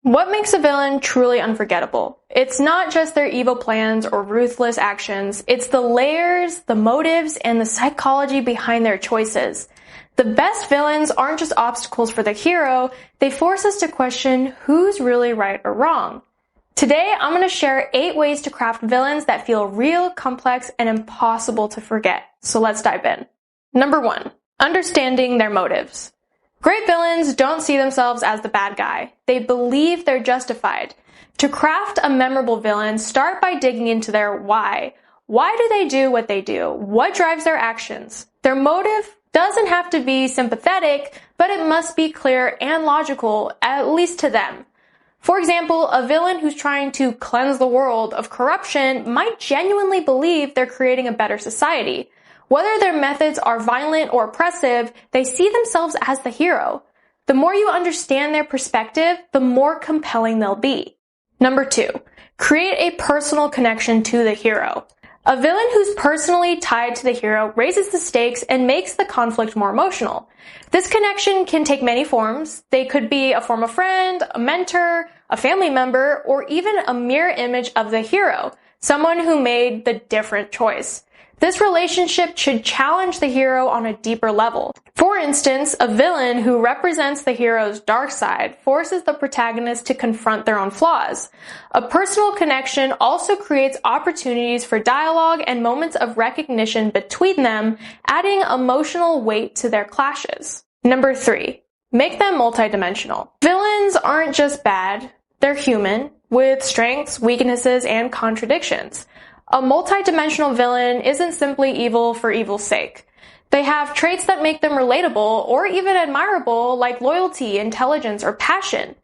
What makes a villain truly unforgettable? It's not just their evil plans or ruthless actions, it's the layers, the motives, and the psychology behind their choices. The best villains aren't just obstacles for the hero, they force us to question who's really right or wrong. Today, I'm going to share 8 ways to craft villains that feel real, complex, and impossible to forget. So let's dive in. Number 1. Understanding their motives. Great villains don't see themselves as the bad guy. They believe they're justified. To craft a memorable villain, start by digging into their why. Why do they do what they do? What drives their actions? Their motive doesn't have to be sympathetic, but it must be clear and logical, at least to them. For example, a villain who's trying to cleanse the world of corruption might genuinely believe they're creating a better society. Whether their methods are violent or oppressive, they see themselves as the hero. The more you understand their perspective, the more compelling they'll be. Number 2, create a personal connection to the hero. A villain who's personally tied to the hero raises the stakes and makes the conflict more emotional. This connection can take many forms. They could be a former friend, a mentor, a family member, or even a mirror image of the hero, someone who made the different choice. This relationship should challenge the hero on a deeper level. For instance, a villain who represents the hero's dark side forces the protagonist to confront their own flaws. A personal connection also creates opportunities for dialogue and moments of recognition between them, adding emotional weight to their clashes. Number 3, make them multidimensional. Villains aren't just bad, they're human, with strengths, weaknesses, and contradictions. A multidimensional villain isn't simply evil for evil's sake. They have traits that make them relatable or even admirable, like loyalty, intelligence, or passion.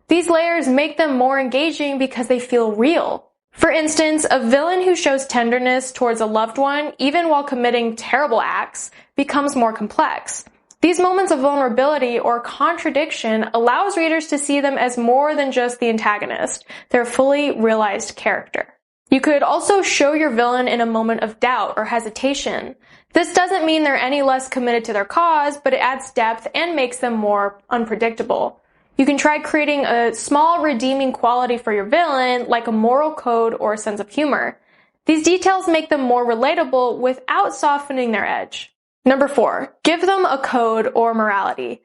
These layers make them more engaging because they feel real. For instance, a villain who shows tenderness towards a loved one, even while committing terrible acts, becomes more complex. These moments of vulnerability or contradiction allows readers to see them as more than just the antagonist, their fully realized character. You could also show your villain in a moment of doubt or hesitation. This doesn't mean they're any less committed to their cause, but it adds depth and makes them more unpredictable. You can try creating a small redeeming quality for your villain, like a moral code or a sense of humor. These details make them more relatable without softening their edge. Number 4, give them a code or morality.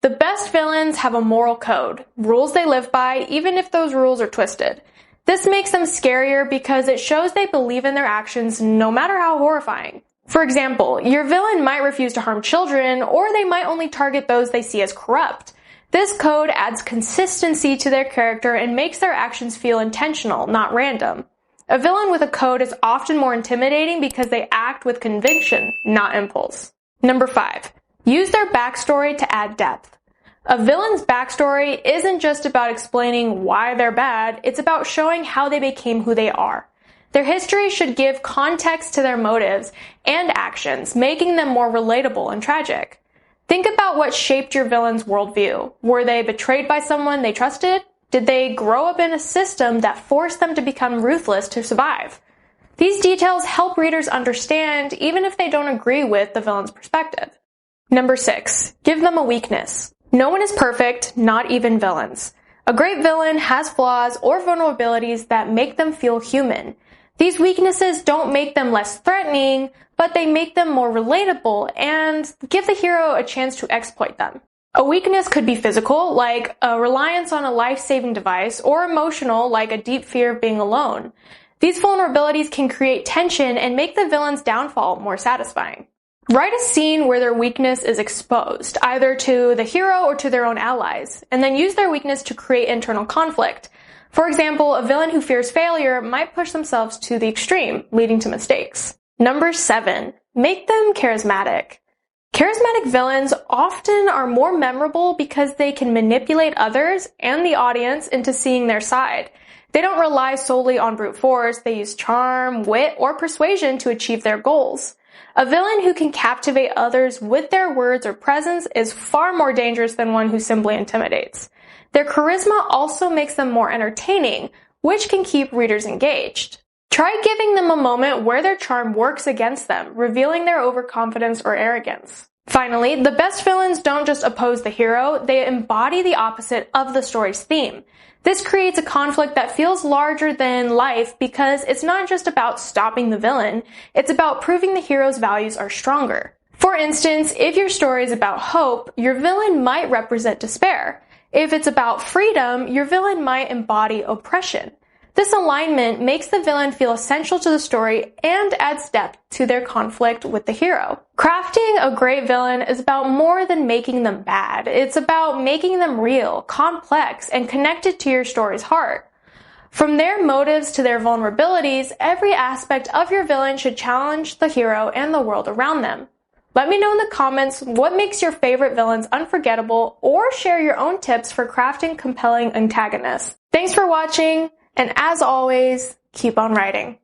The best villains have a moral code, rules they live by, even if those rules are twisted. This makes them scarier because it shows they believe in their actions no matter how horrifying. For example, your villain might refuse to harm children, or they might only target those they see as corrupt. This code adds consistency to their character and makes their actions feel intentional, not random. A villain with a code is often more intimidating because they act with conviction, not impulse. Number 5, use their backstory to add depth. A villain's backstory isn't just about explaining why they're bad, it's about showing how they became who they are. Their history should give context to their motives and actions, making them more relatable and tragic. Think about what shaped your villain's worldview. Were they betrayed by someone they trusted? Did they grow up in a system that forced them to become ruthless to survive? These details help readers understand even if they don't agree with the villain's perspective. Number 6, give them a weakness. No one is perfect, not even villains. A great villain has flaws or vulnerabilities that make them feel human. These weaknesses don't make them less threatening, but they make them more relatable and give the hero a chance to exploit them. A weakness could be physical, like a reliance on a life-saving device, or emotional, like a deep fear of being alone. These vulnerabilities can create tension and make the villain's downfall more satisfying. Write a scene where their weakness is exposed, either to the hero or to their own allies, and then use their weakness to create internal conflict. For example, a villain who fears failure might push themselves to the extreme, leading to mistakes. Number 7, make them charismatic. Charismatic villains often are more memorable because they can manipulate others and the audience into seeing their side. They don't rely solely on brute force, they use charm, wit, or persuasion to achieve their goals. A villain who can captivate others with their words or presence is far more dangerous than one who simply intimidates. Their charisma also makes them more entertaining, which can keep readers engaged. Try giving them a moment where their charm works against them, revealing their overconfidence or arrogance. Finally, the best villains don't just oppose the hero, they embody the opposite of the story's theme. This creates a conflict that feels larger than life because it's not just about stopping the villain, it's about proving the hero's values are stronger. For instance, if your story is about hope, your villain might represent despair. If it's about freedom, your villain might embody oppression. This alignment makes the villain feel essential to the story and adds depth to their conflict with the hero. Crafting a great villain is about more than making them bad. It's about making them real, complex, and connected to your story's heart. From their motives to their vulnerabilities, every aspect of your villain should challenge the hero and the world around them. Let me know in the comments what makes your favorite villains unforgettable, or share your own tips for crafting compelling antagonists. Thanks for watching, and as always, keep on writing.